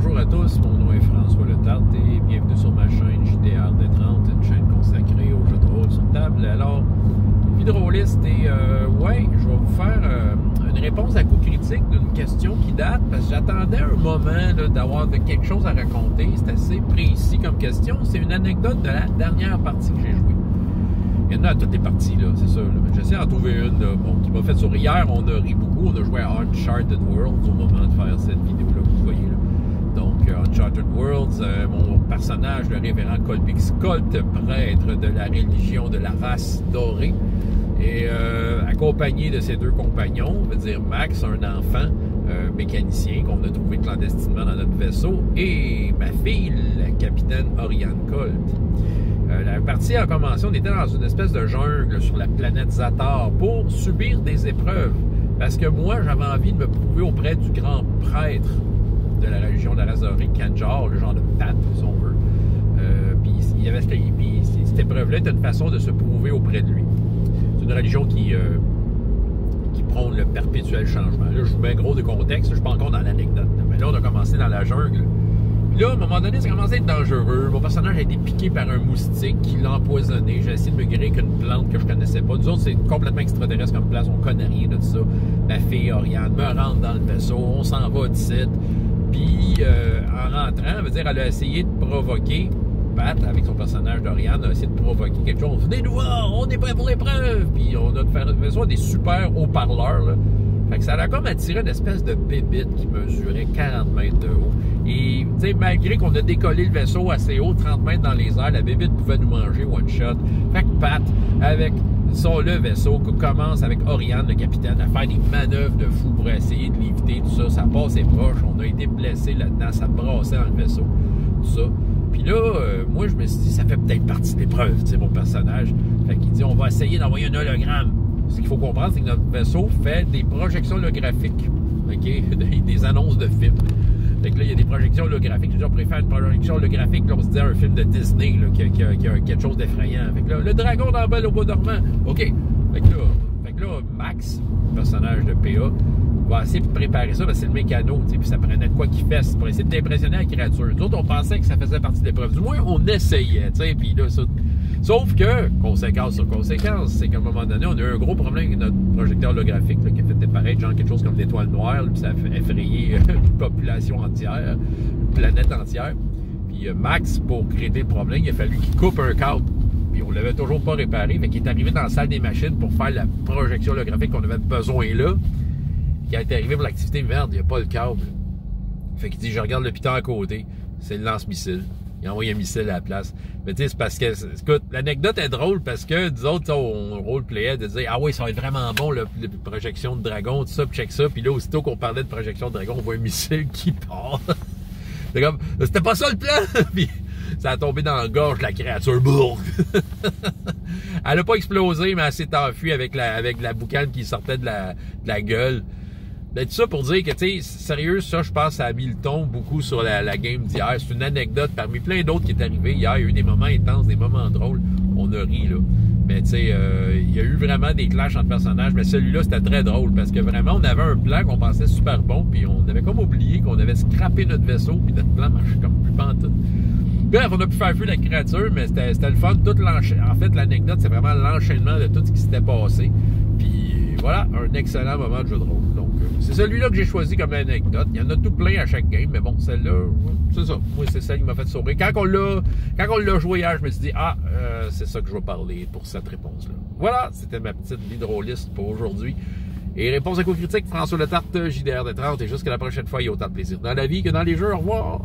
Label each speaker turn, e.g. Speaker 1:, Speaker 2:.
Speaker 1: bonjour à tous, mon nom est François Letarte et bienvenue sur ma chaîne JDR D30, une chaîne consacrée aux jeux de rôle sur table. Alors, une vie de rôliste et ouais, je vais vous faire une réponse à coup critique d'une question qui date parce que j'attendais un moment d'avoir quelque chose à raconter. C'est assez précis comme question. C'est une anecdote de la dernière partie que j'ai jouée. Il y en a à toutes les parties, là, c'est ça. Là. J'essaie d'en trouver une là, bon, qui m'a fait sourire. Hier, on a ri beaucoup. On a joué à Uncharted Worlds au moment de faire cette vidéo-là que vous voyez. Là. Donc, Uncharted Worlds, mon personnage, le révérend Colby Scott, prêtre de la religion de la race dorée, et accompagné de ses deux compagnons, on va dire Max, un enfant mécanicien qu'on a trouvé clandestinement dans notre vaisseau, et ma fille, la capitaine Oriane Colt. La partie a commencé, on était dans une espèce de jungle sur la planète Zatar pour subir des épreuves. Parce que moi, j'avais envie de me prouver auprès du grand prêtre de la religion de la race dorée, Kanjar, le genre de pape, si on veut. Puis il y avait cette épreuve-là était une façon de se prouver auprès de lui. C'est une religion qui prône le perpétuel changement. Là, je vous mets gros de contexte, je suis pas encore dans l'anecdote. Mais là, on a commencé dans la jungle. Là, à un moment donné, ça a commencé à être dangereux. Mon personnage a été piqué par un moustique qui l'a empoisonné. J'ai essayé de me guérir avec une plante que je connaissais pas. Nous autres, c'est complètement extraterrestre comme place. On connaît rien de tout ça. Ma fille, Oriane, me rentre dans le vaisseau. On s'en va d'ici. Puis, en rentrant, veut dire, elle a essayé de provoquer Pat, avec son personnage d'Oriane, a essayé de provoquer quelque chose. Venez nous voir, on est prêts pour l'épreuve. Puis, on a fait une vaisseau des super haut-parleurs, là. Fait que ça a comme attiré une espèce de bébite qui mesurait 40 mètres de haut. Et, tu sais, malgré qu'on a décollé le vaisseau assez haut, 30 mètres dans les airs, la bébite pouvait nous manger one shot. Fait que Pat, avec le vaisseau, commence avec Oriane, le capitaine, à faire des manœuvres de fou pour essayer de l'éviter, tout ça. Ça passait proche, on a été blessés là-dedans, ça brassait dans le vaisseau, tout ça. Puis là, moi, je me suis dit, ça fait peut-être partie de l'épreuve, tu sais, mon personnage. Fait qu'il dit, on va essayer d'envoyer un hologramme. Ce qu'il faut comprendre, c'est que notre vaisseau fait des projections holographiques, OK? Des annonces de films. Fait que là, il y a des projections holographiques. Je veux dire, on pourrait faire une projection holographique, là, on se dit un film de Disney, là, qui a quelque chose d'effrayant. Fait que là, le dragon dans Belle au bois dormant. OK. Fait que là, Max, le personnage de PA, va essayer de préparer ça, parce que c'est le mécano, tu sais, puis ça prenait de quoi qu'il fasse pour essayer d'impressionner la créature. Nous autres, on pensait que ça faisait partie de l'épreuve. Du moins, on essayait, tu sais, puis là, ça... Sauf que, conséquence sur conséquence, c'est qu'à un moment donné, on a eu un gros problème avec notre projecteur holographique là, qui a fait disparaître genre quelque chose comme l'étoile noire, puis ça a fait effrayer une population entière, une planète entière. Puis Max, pour régler le problème, il a fallu qu'il coupe un câble. Puis on l'avait toujours pas réparé, fait qu'il est arrivé dans la salle des machines pour faire la projection holographique qu'on avait besoin là. Puis quand il est arrivé pour l'activité, merde, il n'y a pas le câble. Fait qu'il dit, je regarde le piton à côté, c'est le lance-missile. Il a envoyé un missile à la place. Mais tu sais, c'est parce que, écoute, l'anecdote est drôle parce que, nous autres, on roleplayait de dire, ah oui, ça va être vraiment bon, la projection de dragon, tout ça, puis check ça. Puis là, aussitôt qu'on parlait de projection de dragon, on voit un missile qui part. C'est comme, c'était pas ça le plan! Puis ça a tombé dans la gorge de la créature. Elle a pas explosé, mais elle s'est enfuie avec la boucane qui sortait de la gueule. Ben, tout ça pour dire que, tu sais, sérieux, ça, je pense, ça a mis le ton beaucoup sur la game d'hier. C'est une anecdote parmi plein d'autres qui est arrivée. Hier, il y a eu des moments intenses, des moments drôles. On a ri, là. Mais, tu sais, il y a eu vraiment des clashs entre personnages. Mais celui-là, c'était très drôle parce que vraiment, on avait un plan qu'on pensait super bon. Puis on avait comme oublié qu'on avait scrappé notre vaisseau. Puis notre plan marchait comme plus pantoute. Bref, on a pu faire fuir la créature, mais c'était le fun. En fait, l'anecdote, c'est vraiment l'enchaînement de tout ce qui s'était passé. Puis voilà, un excellent moment de jeu de rôle. Donc, c'est celui-là que j'ai choisi comme anecdote. Il y en a tout plein à chaque game, mais bon, celle-là, c'est ça. Moi, c'est celle qui m'a fait sourire. Quand on l'a joué hier, je me suis dit, c'est ça que je vais parler pour cette réponse-là. Voilà, c'était ma petite vie de rôliste pour aujourd'hui. Et réponse à coup critique, François Letarte, JDR D30. Et jusqu'à la prochaine fois, il y a autant de plaisir dans la vie que dans les jeux. Au revoir!